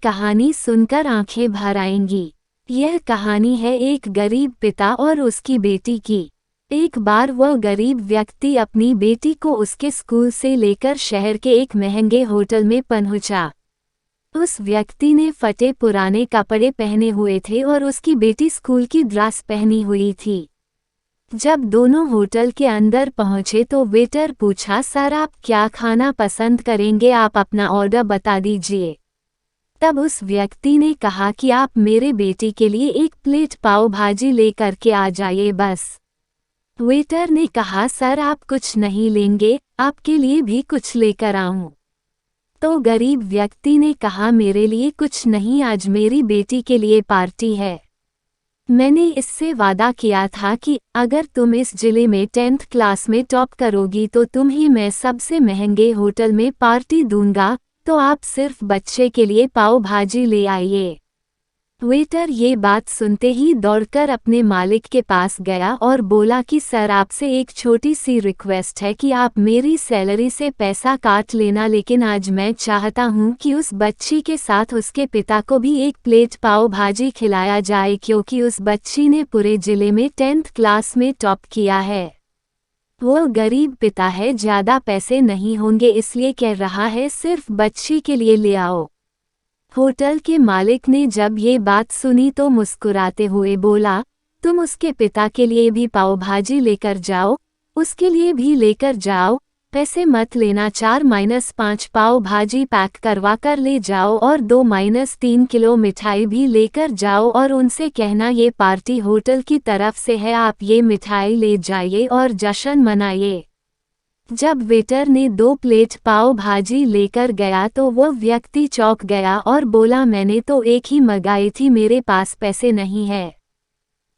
कहानी सुनकर आंखें भर आएंगी। यह कहानी है एक गरीब पिता और उसकी बेटी की। एक बार वह गरीब व्यक्ति अपनी बेटी को उसके स्कूल से लेकर शहर के एक महंगे होटल में पहुंचा। उस व्यक्ति ने फटे पुराने कपड़े पहने हुए थे और उसकी बेटी स्कूल की ड्रेस पहनी हुई थी। जब दोनों होटल के अंदर पहुंचे तो वेटर पूछा, सर आप क्या खाना पसंद करेंगे, आप अपना ऑर्डर बता दीजिए। तब उस व्यक्ति ने कहा कि आप मेरे बेटी के लिए एक प्लेट पाव भाजी लेकर के आ जाइए बस। वेटर ने कहा, सर आप कुछ नहीं लेंगे, आपके लिए भी कुछ लेकर आऊं। तो गरीब व्यक्ति ने कहा, मेरे लिए कुछ नहीं, आज मेरी बेटी के लिए पार्टी है। मैंने इससे वादा किया था कि अगर तुम इस जिले में 10th क्लास में टॉप करोगी तो तुम्हें मैं सबसे महंगे होटल में पार्टी दूंगा, तो आप सिर्फ बच्चे के लिए पाव भाजी ले आइए। वेटर ये बात सुनते ही दौड़कर अपने मालिक के पास गया और बोला कि सर आपसे एक छोटी सी रिक्वेस्ट है कि आप मेरी सैलरी से पैसा काट लेना, लेकिन आज मैं चाहता हूं कि उस बच्ची के साथ उसके पिता को भी एक प्लेट पाव भाजी खिलाया जाए, क्योंकि उस बच्ची ने पूरे जिले में 10th क्लास में टॉप किया है। वो गरीब पिता है, ज़्यादा पैसे नहीं होंगे, इसलिए कह रहा है सिर्फ बच्ची के लिए ले आओ। होटल के मालिक ने जब ये बात सुनी तो मुस्कुराते हुए बोला, तुम उसके पिता के लिए भी पाव भाजी लेकर जाओ, उसके लिए भी लेकर जाओ, पैसे मत लेना, 4-5 पाव भाजी पैक करवा कर ले जाओ और 2-3 किलो मिठाई भी लेकर जाओ और उनसे कहना ये पार्टी होटल की तरफ से है, आप ये मिठाई ले जाइए और जश्न मनाइए। जब वेटर ने 2 प्लेट पाव भाजी लेकर गया तो वह व्यक्ति चौंक गया और बोला, मैंने तो एक ही मंगाई थी, मेरे पास पैसे नहीं है।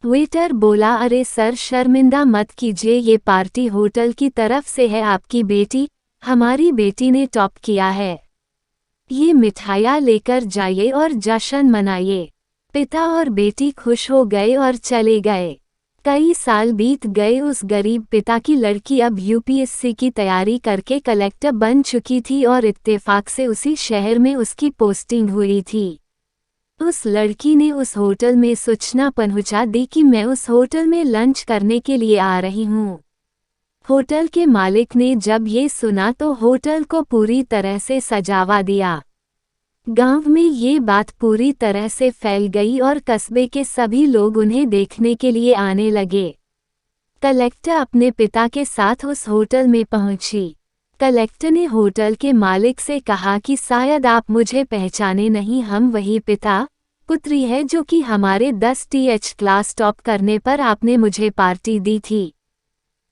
वेटर बोला, अरे सर शर्मिंदा मत कीजिए, ये पार्टी होटल की तरफ से है, आपकी बेटी, हमारी बेटी ने टॉप किया है, ये मिठाइयाँ लेकर जाइए और जश्न मनाइए। पिता और बेटी खुश हो गए और चले गए। कई साल बीत गए। उस गरीब पिता की लड़की अब यूपीएससी की तैयारी करके कलेक्टर बन चुकी थी और इत्तेफाक से उसी शहर में उसकी पोस्टिंग हुई थी। उस लड़की ने उस होटल में सूचना पहुंचा दी कि मैं उस होटल में लंच करने के लिए आ रही हूं। होटल के मालिक ने जब ये सुना तो होटल को पूरी तरह से सजावा दिया। गांव में ये बात पूरी तरह से फैल गई और कस्बे के सभी लोग उन्हें देखने के लिए आने लगे। कलेक्टर अपने पिता के साथ उस होटल में पहुंची। कलेक्टर ने होटल के मालिक से कहा कि शायद आप मुझे पहचाने नहीं, हम वही पिता पुत्री है जो कि हमारे 10th क्लास टॉप करने पर आपने मुझे पार्टी दी थी।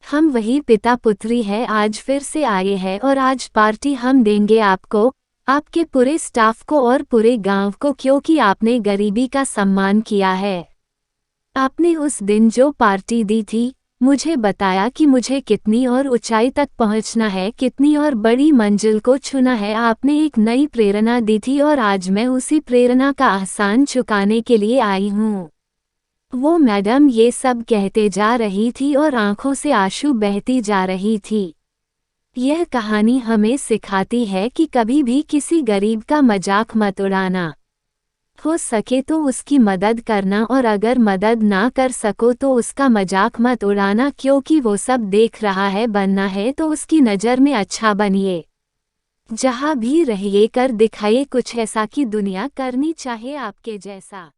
हम वही पिता पुत्री है, आज फिर से आए हैं और आज पार्टी हम देंगे आपको, आपके पूरे स्टाफ को और पूरे गांव को, क्योंकि आपने गरीबी का सम्मान किया है। आपने उस दिन जो पार्टी दी थी, मुझे बताया कि मुझे कितनी और ऊंचाई तक पहुंचना है, कितनी और बड़ी मंजिल को छूना है। आपने एक नई प्रेरणा दी थी और आज मैं उसी प्रेरणा का एहसान चुकाने के लिए आई हूँ। वो मैडम ये सब कहते जा रही थी और आंखों से आंसू बहती जा रही थी। यह कहानी हमें सिखाती है कि कभी भी किसी गरीब का मजाक मत उड़ाना। हो सके तो उसकी मदद करना और अगर मदद ना कर सको तो उसका मजाक मत उड़ाना, क्योंकि वो सब देख रहा है। बनना है तो उसकी नज़र में अच्छा बनिए। जहाँ भी रहिए कर दिखाइए कुछ ऐसा कि दुनिया करनी चाहे आपके जैसा।